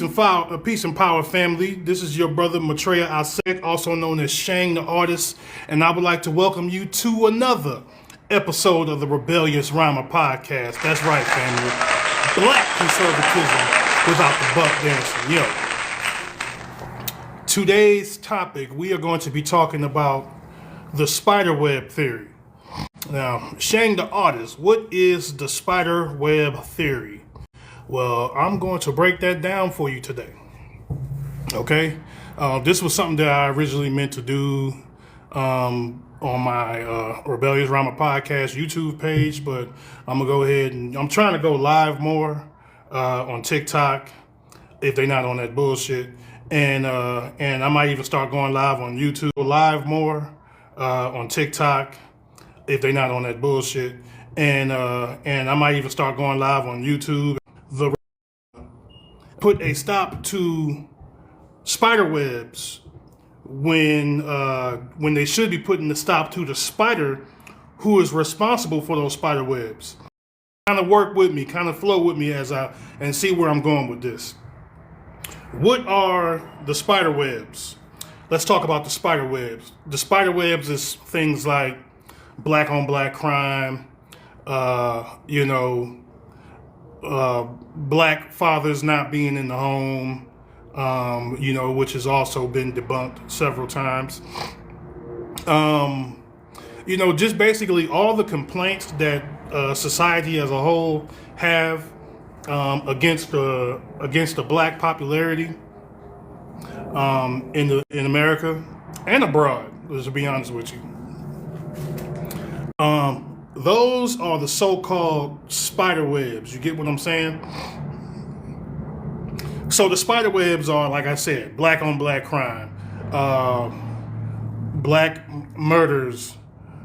peace and power, family. This is your brother Maitreya Asek, also known as Shang the artist, and I would like to welcome you to another episode of the Rebellious Rhymer podcast. That's right, family. Black conservatism without the buck dancing. Today's topic, we are going to be talking about the spiderweb theory. Now, Shang the artist, what is the spiderweb theory? Well, I'm going to break that down for you today. Okay? This was something that I originally meant to do on my Rebellious Rhymer podcast YouTube page, but I'm going to go ahead and I'm trying to go live more on TikTok if they're not on that bullshit. And I might even start going live on YouTube live more on TikTok if they're not on that bullshit. And I might even start going live on YouTube. Put a stop to spider webs when they should be putting the stop to the spider who is responsible for those spider webs. Kind of work with me, kind of flow with me and see where I'm going with this. What are the spider webs? Let's talk about the spider webs. The spider webs is things like black on black crime, black fathers not being in the home, which has also been debunked several times. Just basically all the complaints that society as a whole have against the black popularity in America and abroad, to be honest with you. Those are the so-called spider webs. You get what I'm saying? So the spider webs are, like I said, black on black crime, black murders,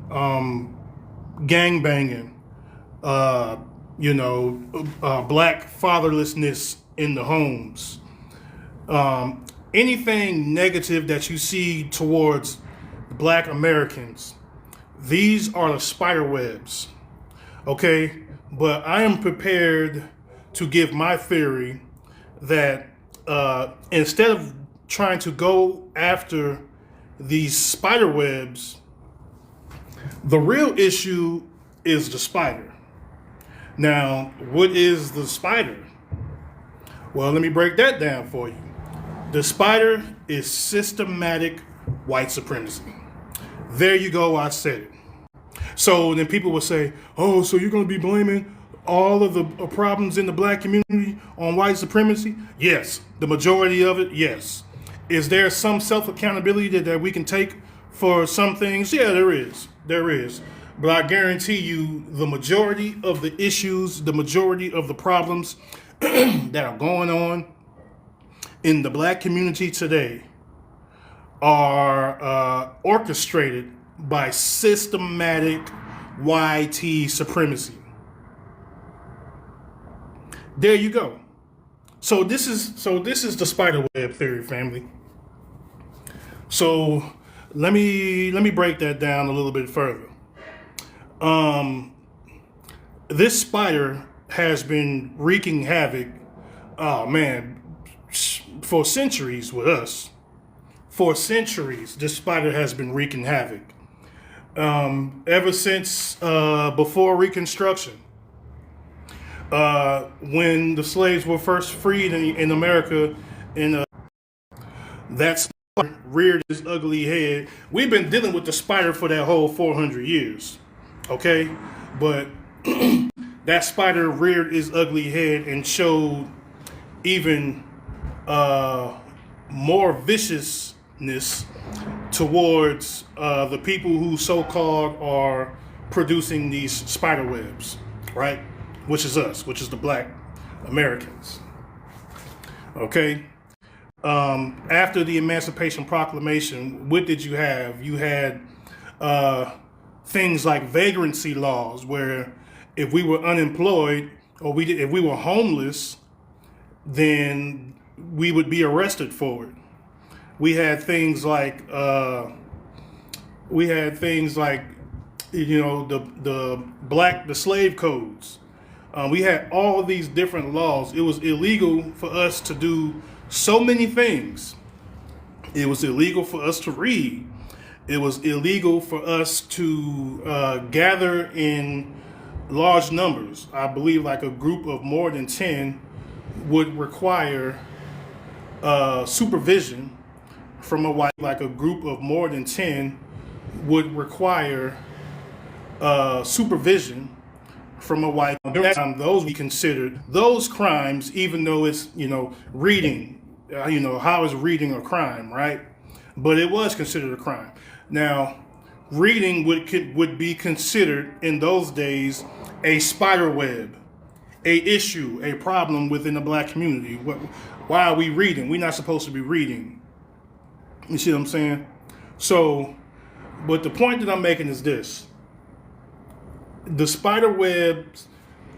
gang banging, black fatherlessness in the homes. Anything negative that you see towards black Americans, these are the spider webs, okay? But I am prepared to give my theory that instead of trying to go after these spider webs, the real issue is the spider. Now, what is the spider? Well, let me break that down for you. The spider is systematic white supremacy. There you go, I said it. So then people will say, oh, so you're going to be blaming all of the problems in the black community on white supremacy? Yes. The majority of it, yes. Is there some self-accountability that we can take for some things? Yeah, there is. There is. But I guarantee you the majority of the issues, the majority of the problems that are going on in the black community today are orchestrated by systematic YT supremacy. There you go. So this is the spiderweb theory, family. So let me break that down a little bit further. This spider has been wreaking havoc, for centuries with us. For centuries, this spider has been wreaking havoc. Ever since before Reconstruction, when the slaves were first freed in America, that spider reared his ugly head. We've been dealing with the spider for that whole 400 years, okay? But that spider reared his ugly head and showed even more viciousness towards the people who so-called are producing these spider webs, right? Which is us, which is the black Americans. Okay? After the Emancipation Proclamation, what did you have? You had things like vagrancy laws, where if we were unemployed or if we were homeless, then we would be arrested for it. We had things like the slave codes, We had all of these different laws. It was illegal for us to do so many things. It was illegal for us to read. It was illegal for us to gather in large numbers. I believe like a group of more than 10 would require supervision from a white. Like a group of more than 10 would require supervision from a white. During that time, those we considered those crimes, even though it's, reading, how is reading a crime, right? But it was considered a crime. Now, reading would be considered in those days a spiderweb, a issue, a problem within the black community. Why are we reading? We're not supposed to be reading. You see what I'm saying? So, but the point that I'm making is this. The spider webs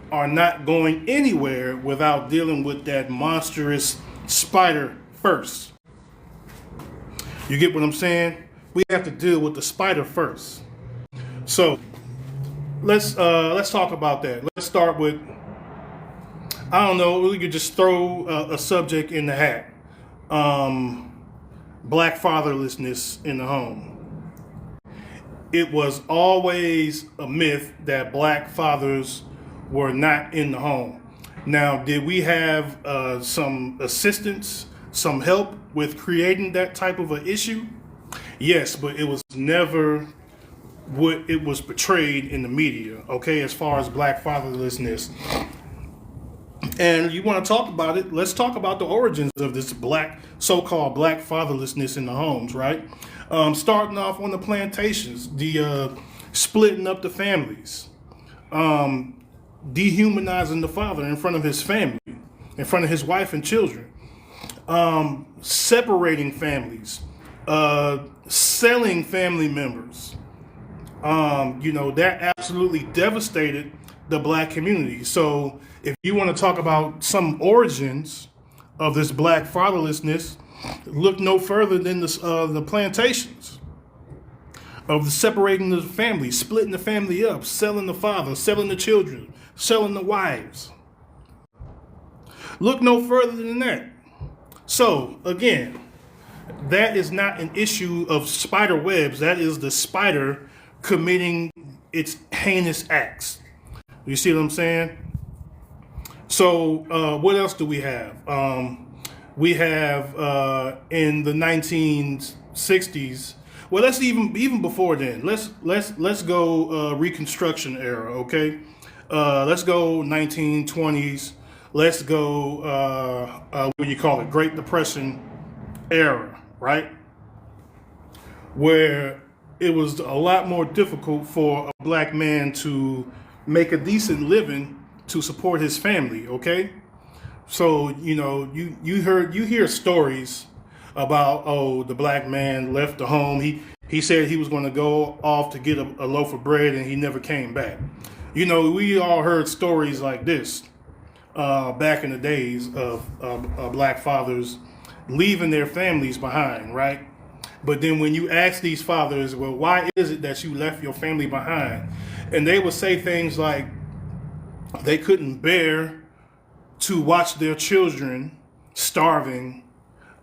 are not going anywhere without dealing with that monstrous spider first. You get what I'm saying? We have to deal with the spider first. So let's talk about that. Let's start with, I don't know, we could just throw a subject in the hat. Black fatherlessness in the home. It was always a myth that black fathers were not in the home. Now, did we have some assistance, some help with creating that type of an issue? Yes, but it was never what it was portrayed in the media, okay, as far as black fatherlessness. And you want to talk about it, let's talk about the origins of this so-called black fatherlessness in the homes, right? Starting off on the plantations, the splitting up the families, dehumanizing the father in front of his family, in front of his wife and children, separating families, selling family members. That absolutely devastated the black community. So if you want to talk about some origins of this black fatherlessness, look no further than the plantations of the separating the family, splitting the family up, selling the father, selling the children, selling the wives. Look no further than that. So again, that is not an issue of spider webs. That is the spider committing its heinous acts. You see what I'm saying? So what else do we have? We have in the 1960s. Well, let's even before then. Let's go Reconstruction era. Okay, let's go 1920s. Let's go what do you call it? Great Depression era, right? Where it was a lot more difficult for a black man to make a decent living to support his family. Okay. So, you hear stories about, the black man left the home. He said he was going to go off to get a loaf of bread and he never came back. We all heard stories like this back in the days of black fathers leaving their families behind, right? But then when you ask these fathers, well, why is it that you left your family behind? And they would say things like they couldn't bear to watch their children starving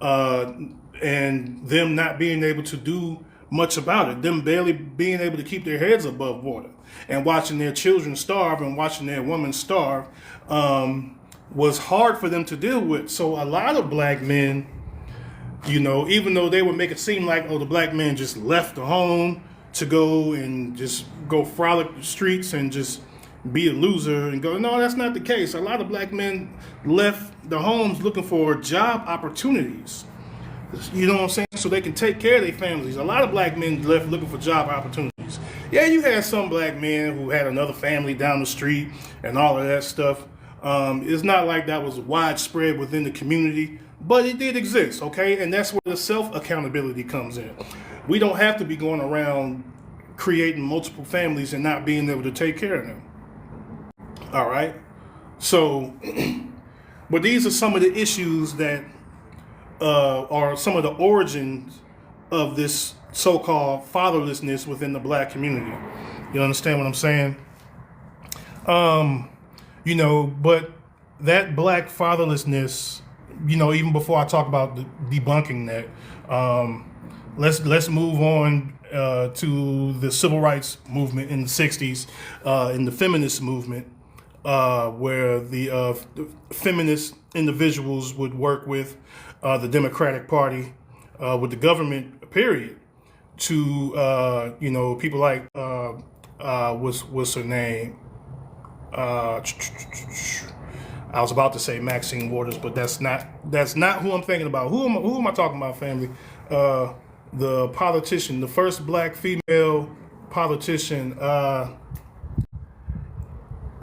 and them not being able to do much about it, them barely being able to keep their heads above water, and watching their children starve and watching their women starve was hard for them to deal with. So a lot of black men, even though they would make it seem like, the black man just left the home to go and just go frolic the streets and just be a loser and go, no, that's not the case. A lot of black men left the homes looking for job opportunities. You know what I'm saying? So they can take care of their families. A lot of black men left looking for job opportunities. Yeah, you had some black men who had another family down the street and all of that stuff. It's not like that was widespread within the community, but it did exist, okay? And that's where the self-accountability comes in. We don't have to be going around creating multiple families and not being able to take care of them. All right. So, but these are some of the issues that are some of the origins of this so-called fatherlessness within the black community. You understand what I'm saying? But that black fatherlessness, even before I talk about debunking that, let's move on to the civil rights movement in the 60s, in the feminist movement, where the feminist individuals would work with the Democratic Party, with the government, period, to people like what's her name? I was about to say Maxine Waters, but that's not who I'm thinking about. Who am I talking about, family? The politician, the first black female politician. I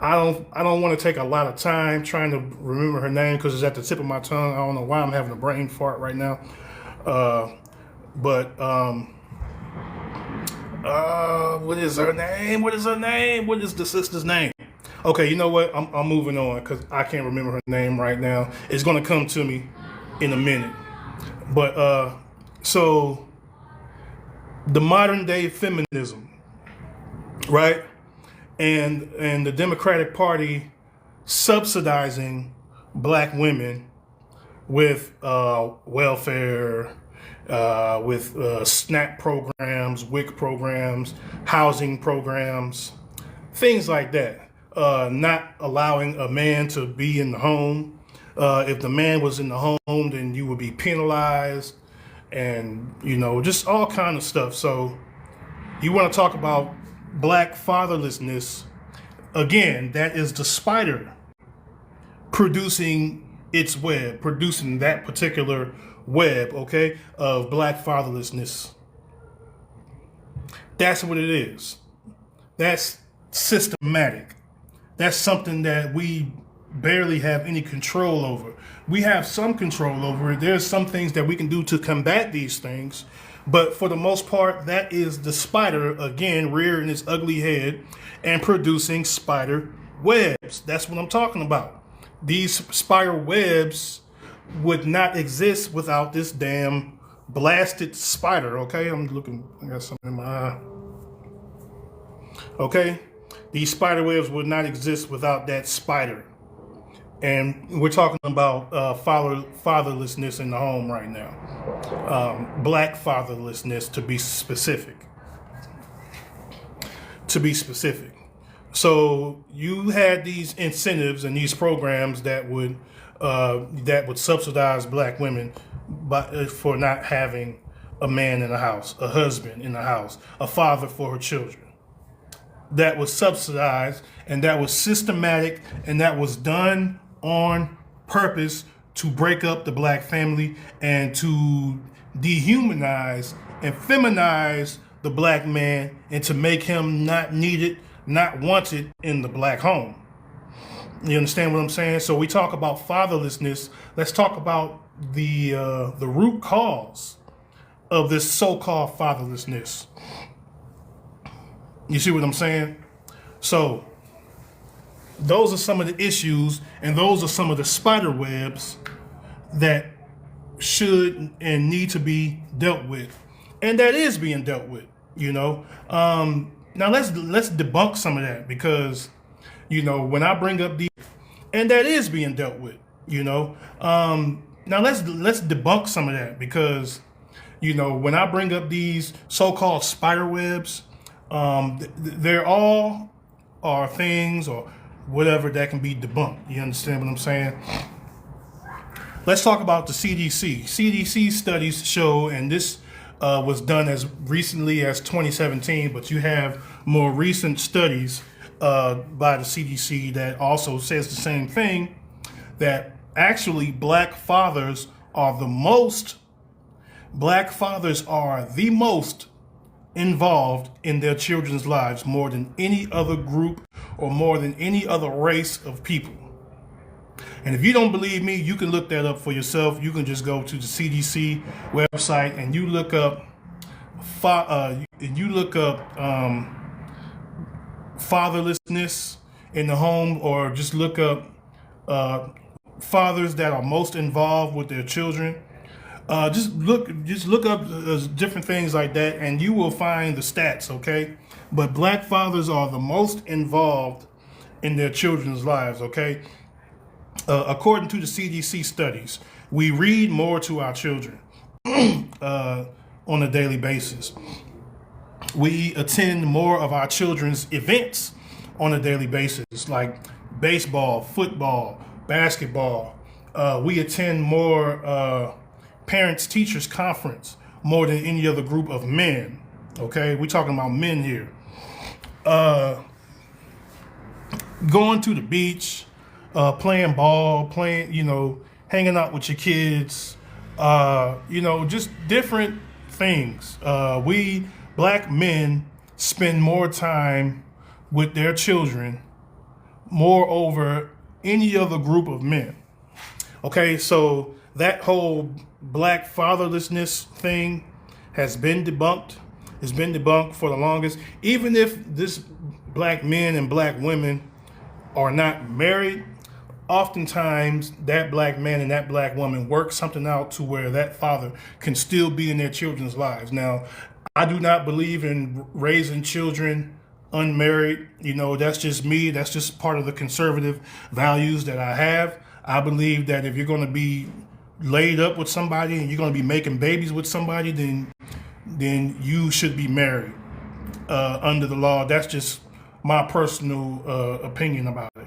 don't want to take a lot of time trying to remember her name because it's at the tip of my tongue. I don't know why I'm having a brain fart right now. What is her name? What is the sister's name? Okay, you know what? I'm moving on because I can't remember her name right now. It's going to come to me in a minute. But so the modern day feminism, right? And the Democratic Party subsidizing black women with welfare, with SNAP programs, WIC programs, housing programs, things like that. Not allowing a man to be in the home. If the man was in the home, then you would be penalized, and just all kind of stuff. So you want to talk about black fatherlessness? Again, that is the spider producing its web, producing that particular web, okay, of black fatherlessness. That's what it is. That's systematic. That's something that we barely have any control over. We have some control over it. There's some things that we can do to combat these things. But for the most part, that is the spider, again, rearing its ugly head and producing spider webs. That's what I'm talking about. These spider webs would not exist without this damn blasted spider, okay? I got something in my eye. Okay? These spider webs would not exist without that spider. And we're talking about fatherlessness in the home right now. Black fatherlessness, to be specific. So you had these incentives and these programs that would subsidize black women for not having a man in the house, a husband in the house, a father for her children. That was subsidized, and that was systematic, and that was done on purpose to break up the black family and to dehumanize and feminize the black man and to make him not needed, not wanted in the black home. You understand what I'm saying? So we talk about fatherlessness. Let's talk about the root cause of this so-called fatherlessness. You see what I'm saying? So those are some of the issues, and those are some of the spider webs that should and need to be dealt with, and that is being dealt with. Now let's debunk some of that, because when I bring up and that is being dealt with. Now let's debunk some of that, because when I bring up these so-called spider webs, they're all are things or whatever that can be debunked. You understand what I'm saying? Let's talk about the CDC. CDC studies show, and this was done as recently as 2017, but you have more recent studies by the CDC that also says the same thing, that actually black fathers are the most involved in their children's lives, more than any other group or more than any other race of people. And if you don't believe me, you can look that up for yourself. You can just go to the CDC website and you look up fatherlessness in the home, or just look up fathers that are most involved with their children. Just look up different things like that, and you will find the stats, okay? But black fathers are the most involved in their children's lives, okay? According to the CDC studies, we read more to our children on a daily basis. We attend more of our children's events on a daily basis, like baseball, football, basketball. We attend more parents teachers conference more than any other group of men. Okay, we're talking about men here. Going to the beach, playing ball, hanging out with your kids, just different things. We black men spend more time with their children more over any other group of men. Okay, so that whole black fatherlessness thing has been debunked. It's been debunked for the longest. Even if this black men and black women are not married, oftentimes that black man and that black woman work something out to where that father can still be in their children's lives. Now, I do not believe in raising children unmarried. That's just me. That's just part of the conservative values that I have. I believe that if you're going to be laid up with somebody and you're going to be making babies with somebody, then you should be married under the law. That's just my personal opinion about it.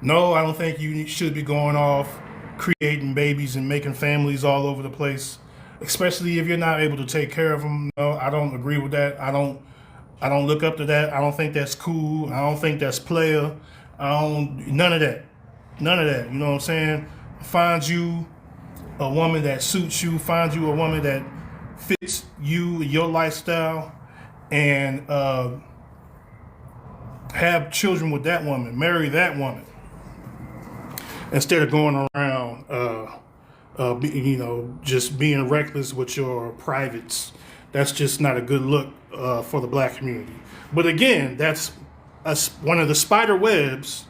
No, I don't think you should be going off creating babies and making families all over the place, especially if you're not able to take care of them. No, I don't agree with that. I don't look up to that. I don't think that's cool. I don't think that's player. None of that. None of that. You know what I'm saying? Find you a woman that suits you. Find you a woman that fits you, your lifestyle, and have children with that woman. Marry that woman. Instead of going around, just being reckless with your privates. That's just not a good look for the black community. But again, that's one of the spider webs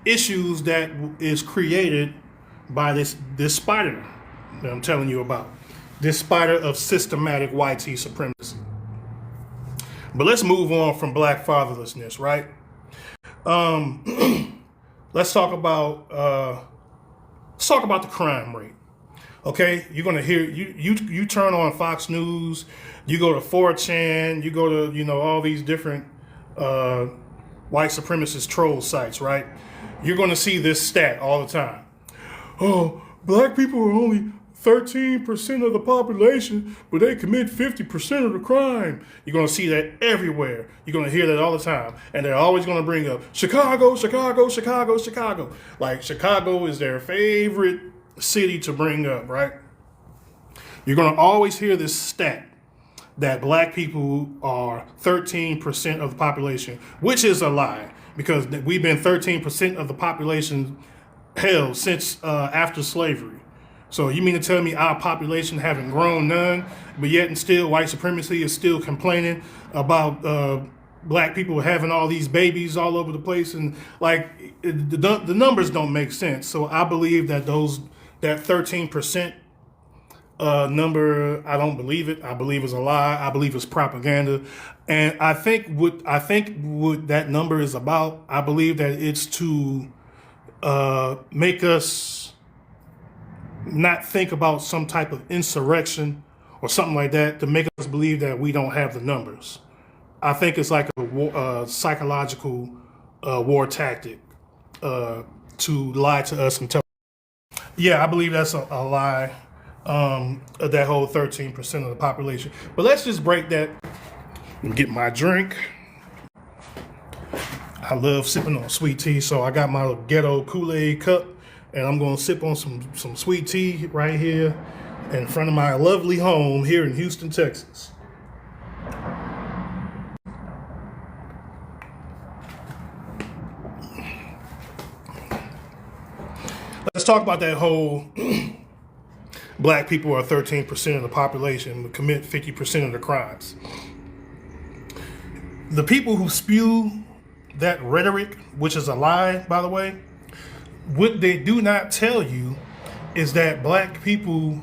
issues that is created by this spider that I'm telling you about. This spider of systematic white supremacy. But let's move on from black fatherlessness, right? Let's talk about the crime rate. Okay, you're gonna hear you turn on Fox News, you go to 4chan, you go to all these different white supremacist troll sites, right? You're gonna see this stat all the time. Oh, black people are only 13% of the population, but they commit 50% of the crime. You're gonna see that everywhere. You're gonna hear that all the time, and they're always gonna bring up Chicago, Chicago, Chicago, Chicago. Like Chicago is their favorite city to bring up, right? You're going to always hear this stat that black people are 13% of the population, which is a lie because we've been 13% of the population held since after slavery. So you mean to tell me our population haven't grown none, but yet and still white supremacy is still complaining about black people having all these babies all over the place, and like the numbers don't make sense. So I believe that that 13% number, I don't believe it. I believe it's a lie. I believe it's propaganda. And I think what that number is about, I believe that it's to make us not think about some type of insurrection or something like that, to make us believe that we don't have the numbers. I think it's like a psychological war tactic to lie to us and tell. Yeah, I believe that's a lie, that whole 13% of the population. But let's just break that and get my drink. I love sipping on sweet tea, so I got my ghetto Kool-Aid cup, and I'm going to sip on some sweet tea right here in front of my lovely home here in Houston, Texas. Let's talk about that whole black people are 13% of the population but commit 50% of the crimes. The people who spew that rhetoric, which is a lie, by the way, what they do not tell you is that black people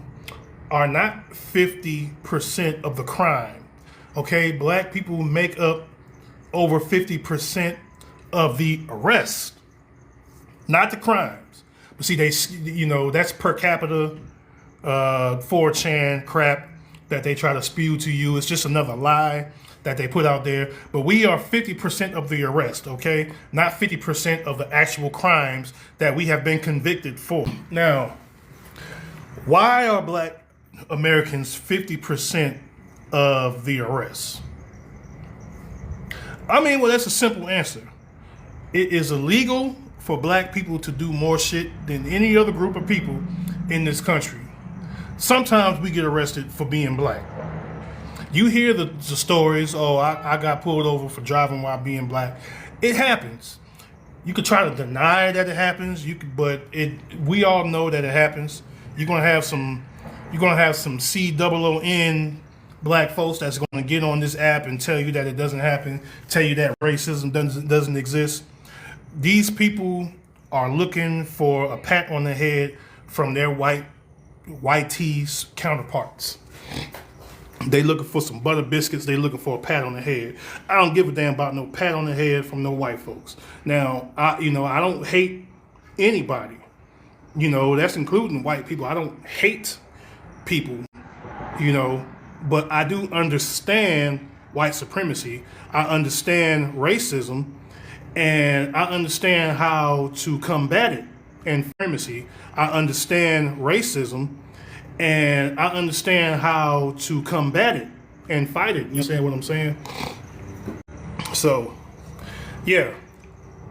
are not 50% of the crime. Okay, black people make up over 50% of the arrests, not the crimes. But see, that's per capita 4chan crap that they try to spew to you. It's just another lie that they put out there. But we are 50% of the arrest, okay? Not 50% of the actual crimes that we have been convicted for. Now, why are black Americans 50% of the arrests? I mean, well, that's a simple answer. It is illegal for black people to do more shit than any other group of people in this country. Sometimes we get arrested for being black. You hear the stories, oh, I got pulled over for driving while being black. It happens. You could try to deny that it happens, but we all know that it happens. You're gonna have some COON black folks that's gonna get on this app and tell you that it doesn't happen, tell you that racism doesn't exist. These people are looking for a pat on the head from their white tees counterparts. They looking for some butter biscuits. They looking for a pat on the head. I don't give a damn about no pat on the head from no white folks. Now, I don't hate anybody. That's including white people. I don't hate people, but I do understand white supremacy. I understand racism, and I understand how to combat it. And supremacy, I understand racism, and I understand how to combat it and fight it. You understand what I'm saying? So, yeah,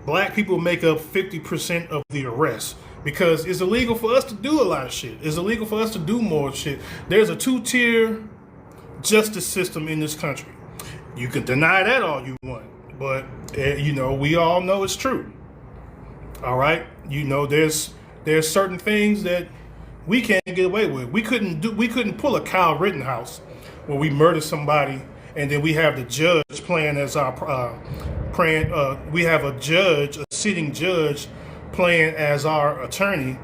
black people make up 50% of the arrests because it's illegal for us to do a lot of shit. It's illegal for us to do more shit. There's a 2-tier justice system in this country. You can deny that all you want, but we all know it's true. All right, there's certain things that we can't get away with. We couldn't pull a Kyle Rittenhouse where we murder somebody and then we have the judge playing as our we have a sitting judge playing as our attorney,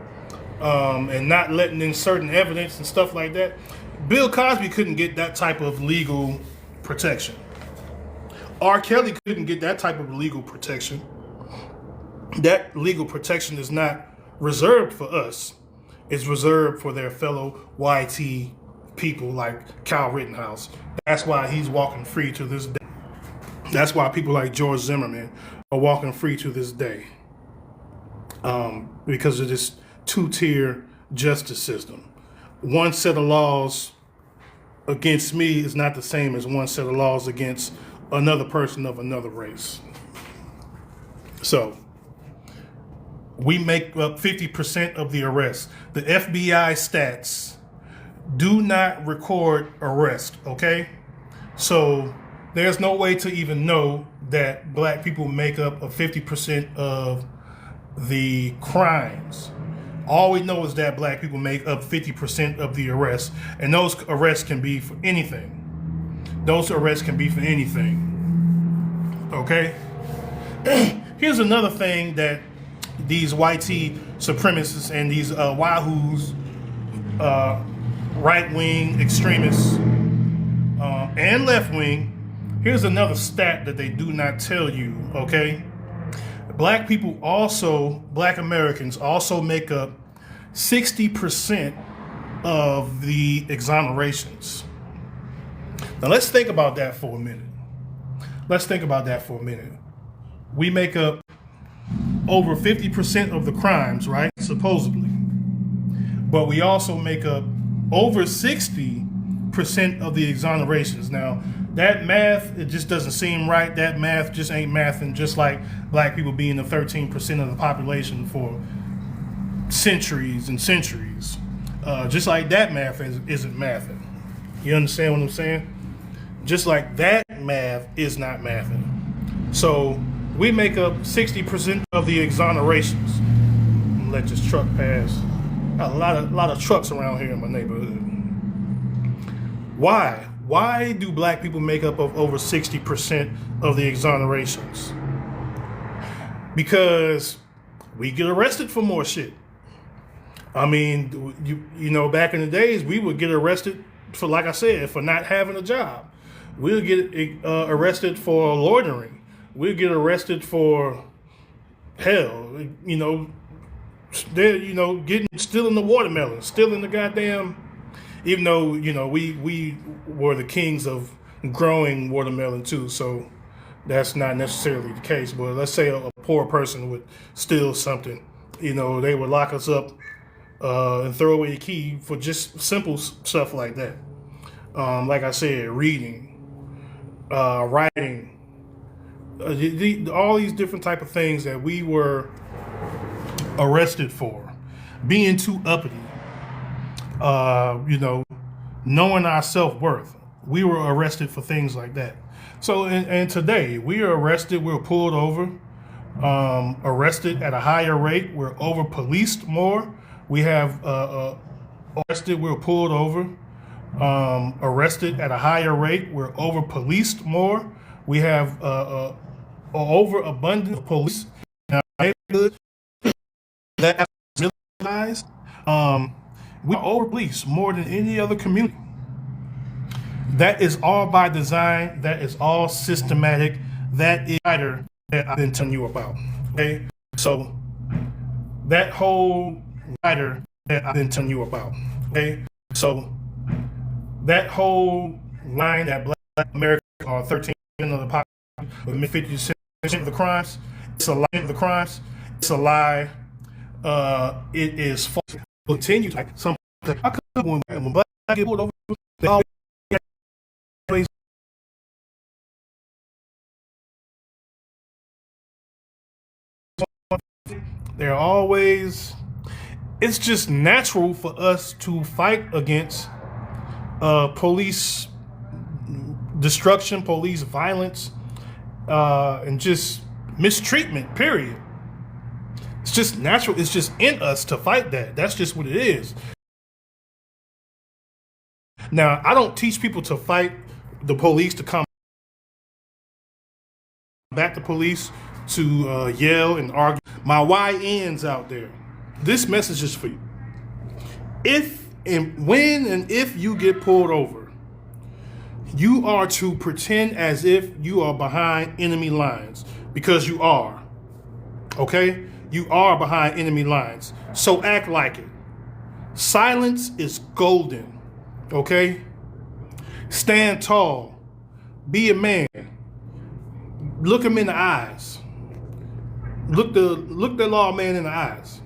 and not letting in certain evidence and stuff like that. Bill Cosby couldn't get that type of legal protection. R. Kelly couldn't get that type of legal protection. That legal protection is not reserved for us. It's reserved for their fellow YT people like Kyle Rittenhouse. That's why he's walking free to this day. That's why people like George Zimmerman are walking free to this day. Because of this 2-tier justice system. One set of laws against me is not the same as one set of laws against another person of another race. So, we make up 50% of the arrests. The FBI stats do not record arrest, okay? So there's no way to even know that black people make up 50% of the crimes. All we know is that black people make up 50% of the arrests, and those arrests can be for anything. Okay? Here's another thing that these YT supremacists and these Wahoos, right-wing extremists, and left-wing, here's another stat that they do not tell you, okay? Black Americans also make up 60% of the exonerations. Now let's think about that for a minute. We make up over 50% of the crimes, right? Supposedly. But we also make up over 60% of the exonerations. Now, that math, it just doesn't seem right. That math just ain't mathing, just like black people being the 13% of the population for centuries and centuries. Just like that math isn't mathing. You understand what I'm saying? Just like that math is not mathing. So we make up 60% of the exonerations. I'm gonna let this truck pass. Got a lot of trucks around here in my neighborhood. Why? Why do black people make up of over 60% of the exonerations? Because we get arrested for more shit. I mean, you know, back in the days, we would get arrested for, like I said, for not having a job. We'll get arrested for loitering. we'll get arrested for hell, they're, getting, stealing the watermelon, stealing the goddamn, even though, we were the kings of growing watermelon too. So that's not necessarily the case. But let's say a poor person would steal something, they would lock us up and throw away the key for just simple stuff like that. Like I said, reading, writing, all these different type of things that we were arrested for, being too uppity, knowing our self-worth. We were arrested for things like that. So, and today we are arrested, we're pulled over, arrested at a higher rate, we're over policed more. We have arrested, we're pulled over, arrested at a higher rate, we're over policed more. We have overabundance of police in our neighborhood. That realized, we are over policed more than any other community. That is all by design. That is all systematic. That is writer that I've been telling you about. Okay, so that whole writer that I've been telling you about. Okay, so that whole line that Black Americans are 13% of the population with 50% of the crimes. It's a lie. It's a lie. It is false. Continue like some. I come when Black get pulled over, they always they're always. It's just natural for us to fight against police destruction, police violence, and just mistreatment. Period. It's just natural. It's just in us to fight that. That's just what it is. Now, I don't teach people to fight the police, to combat the police, to yell and argue. My YNs out there, this message is for you. When and if you get pulled over, you are to pretend as if you are behind enemy lines, because you are. Okay? You are behind enemy lines. So act like it. Silence is golden. Okay? Stand tall. Be a man. Look him in the eyes. Look the lawman in the eyes.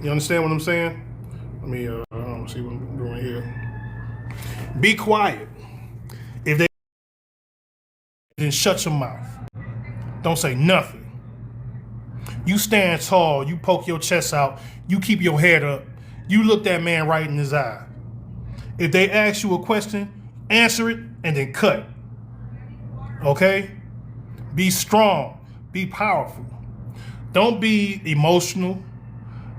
You understand what I'm saying? Let me see what I'm doing here. Be quiet. If they then shut your mouth. Don't say nothing. You stand tall, you poke your chest out, you keep your head up, you look that man right in his eye. If they ask you a question, answer it and then cut. Okay? Be strong, be powerful. Don't be emotional.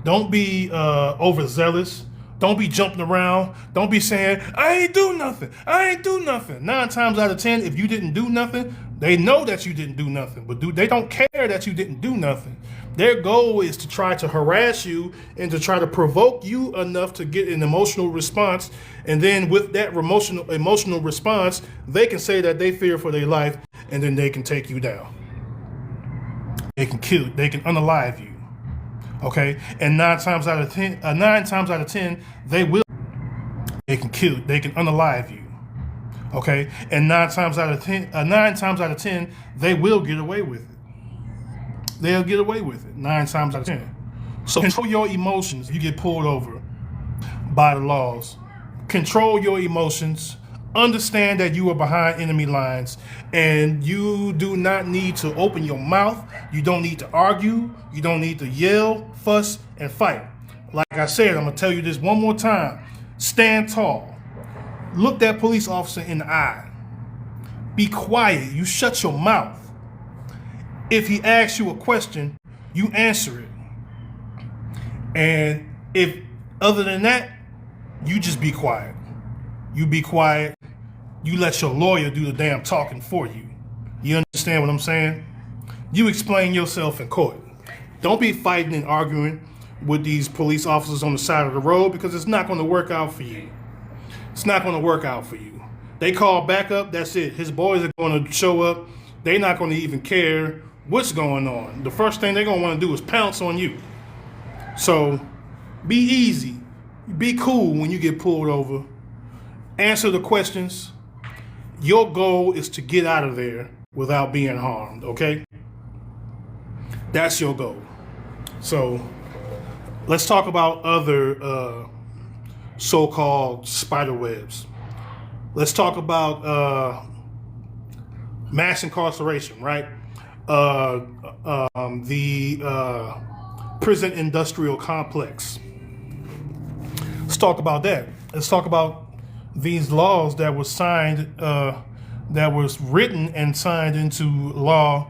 Don't be overzealous. Don't be jumping around. Don't be saying, I ain't do nothing. 9 times out of 10, if you didn't do nothing, they know that you didn't do nothing. But they don't care that you didn't do nothing. Their goal is to try to harass you and to try to provoke you enough to get an emotional response. And then with that emotional response, they can say that they fear for their life, and then they can take you down. They can kill, they can unalive you. Okay, and 9 times out of 10, they will. They can kill, they can unalive you. Okay, and 9 times out of 10, they will get away with it. They'll get away with it 9 times out of 10. So control your emotions. You get pulled over by the laws. Control your emotions. Understand that you are behind enemy lines, and you do not need to open your mouth. You don't need to argue. You don't need to yell, fuss, and fight. Like I said, I'm going to tell you this one more time. Stand tall. Look that police officer in the eye. Be quiet. You shut your mouth. If he asks you a question, you answer it. And if other than that, you just be quiet. You be quiet. You let your lawyer do the damn talking for you. You understand what I'm saying? You explain yourself in court. Don't be fighting and arguing with these police officers on the side of the road, because it's not going to work out for you. It's not going to work out for you. They call backup, that's it. His boys are going to show up. they're not going to even care what's going on. The first thing they're going to want to do is pounce on you. So be easy. Be cool when you get pulled over. Answer the questions. Your goal is to get out of there without being harmed, okay? That's your goal. So let's talk about other so-called spider webs. Let's talk about mass incarceration, right? The prison industrial complex. Let's talk about that. Let's talk about these laws that was signed, that was written and signed into law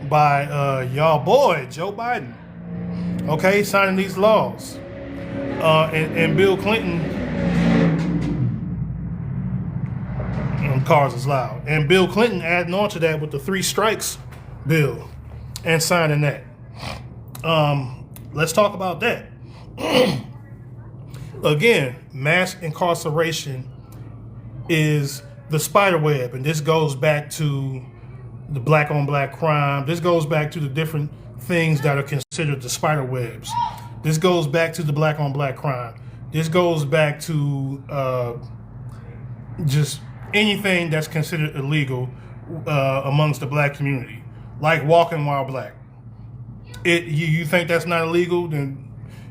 by y'all boy, Joe Biden. Okay, signing these laws. And Bill Clinton, cars is loud. And Bill Clinton adding on to that with the 3 strikes bill and signing that. Let's talk about that. Again, mass incarceration is the spider web, and this goes back to the black on black crime. This goes back to the different things that are considered the spider webs. This goes back to the black on black crime. This goes back to just anything that's considered illegal amongst the black community, like walking while black. You think that's not illegal? Then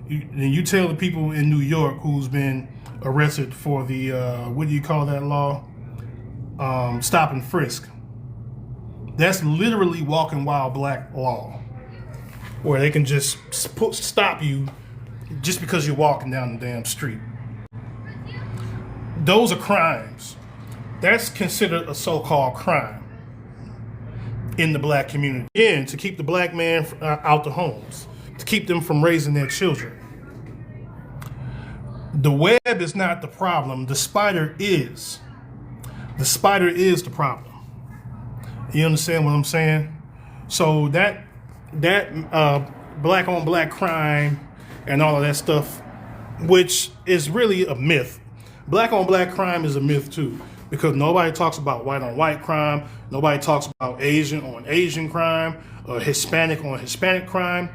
you tell the people in New York who's been arrested for the what do you call that law? Stop and frisk. That's literally walking while black law, where they can just stop you just because you're walking down the damn street. Those are crimes. That's considered a so-called crime in the black community. Again, to keep the black man out the homes, to keep them from raising their children. The web is not the problem. The spider is. The spider is the problem. You understand what I'm saying? So that black on black crime and all of that stuff, which is really a myth. Black on black crime is a myth too, because nobody talks about white on white crime. Nobody talks about Asian on Asian crime, or Hispanic on Hispanic crime.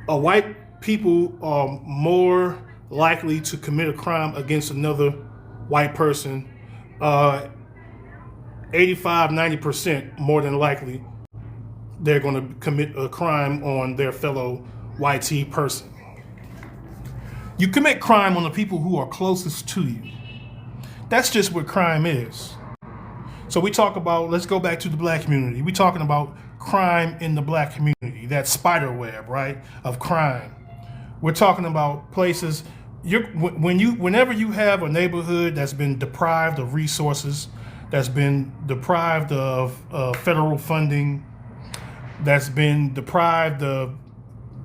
White people are more likely to commit a crime against another white person. 85-90% more than likely they're going to commit a crime on their fellow white person. You commit crime on the people who are closest to you. That's just what crime is. So we talk about, let's go back to the black community. We're talking about crime in the black community, that spider web, right, of crime. We're talking about places, whenever you have a neighborhood that's been deprived of resources, that's been deprived of federal funding, that's been deprived of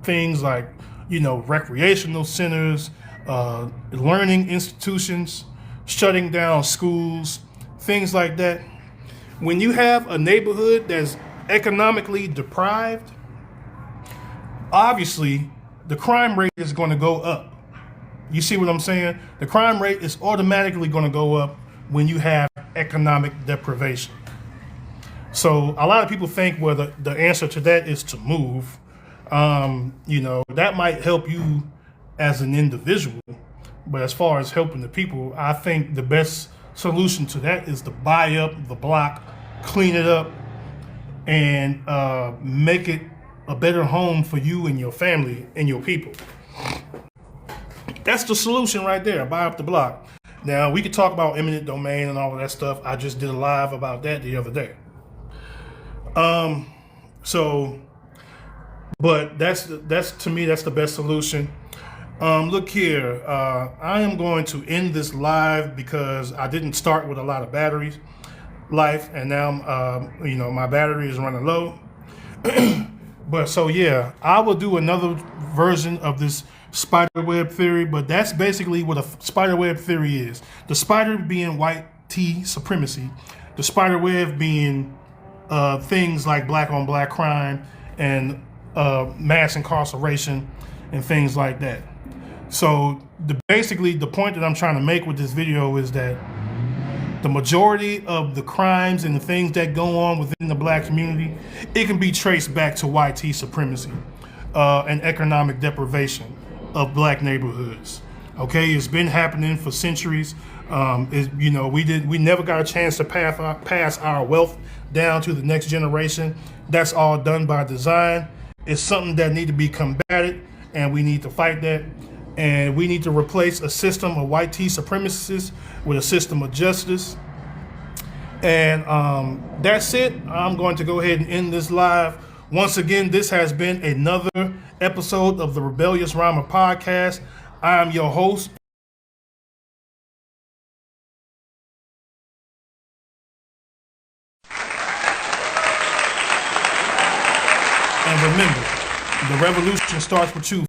things like, recreational centers, learning institutions, shutting down schools, things like that. When you have a neighborhood that's economically deprived, obviously the crime rate is going to go up. You see what I'm saying? The crime rate is automatically going to go up when you have economic deprivation. So a lot of people think, well, the answer to that is to move. That might help you as an individual, but as far as helping the people, I think the best solution to that is to buy up the block, clean it up, and make it a better home for you and your family and your people. That's the solution right there. Buy up the block. Now, we could talk about eminent domain and all of that stuff. I just did a live about that the other day. But that's to me, that's the best solution. Look here, I am going to end this live because I didn't start with a lot of battery life, and now my battery is running low. But so yeah, I will do another version of this spiderweb theory, but that's basically what a spiderweb theory is. The spider being white tea supremacy, the spiderweb being things like black on black crime and mass incarceration and things like that. So basically the point that I'm trying to make with this video is that the majority of the crimes and the things that go on within the black community, it can be traced back to white supremacy and economic deprivation of black neighborhoods. Okay, it's been happening for centuries. We never got a chance to pass our wealth down to the next generation. That's all done by design. It's something that need to be combated, and we need to fight that. And we need to replace a system of white supremacists with a system of justice. And that's it. I'm going to go ahead and end this live. Once again, this has been another episode of the Rebellious Rhymer podcast. I am your host. And remember, the revolution starts with you.